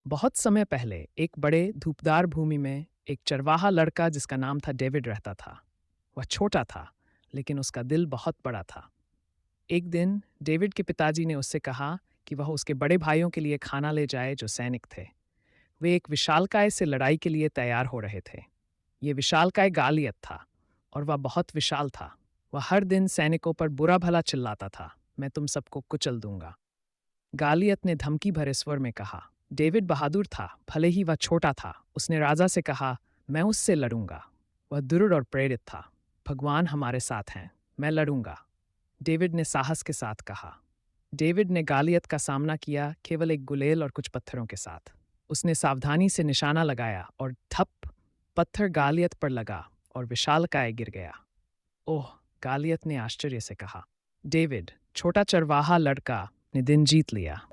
बहुत समय पहले एक बड़े धूपदार भूमि में एक चरवाहा लड़का जिसका नाम था डेविड रहता था। वह छोटा था, लेकिन उसका दिल बहुत बड़ा था। एक दिन डेविड के पिताजी ने उससे कहा कि वह उसके बड़े भाइयों के लिए खाना ले जाए जो सैनिक थे। वे एक विशालकाय से लड़ाई के लिए तैयार हो रहे थे। ये विशालकाय गालियत था, और वह बहुत विशाल था। वह हर दिन सैनिकों पर बुरा भला चिल्लाता था, मैं तुम सबको कुचल दूंगा। गालियत ने धमकी भरे स्वर में कहा। डेविड बहादुर था, भले ही वह छोटा था। उसने राजा से कहा, मैं उससे लड़ूंगा। वह दृढ़ और प्रेरित था। भगवान हमारे साथ हैं, मैं लड़ूंगा। डेविड ने साहस के साथ कहा। डेविड ने गालियत का सामना किया, केवल एक गुलेल और कुछ पत्थरों के साथ। उसने सावधानी से निशाना लगाया और ठप, पत्थर गालियत पर लगा और विशालकाय गिर गया। ओह! गालियत ने आश्चर्य से कहा। डेविड, छोटा चरवाहा लड़का, ने दिन जीत लिया।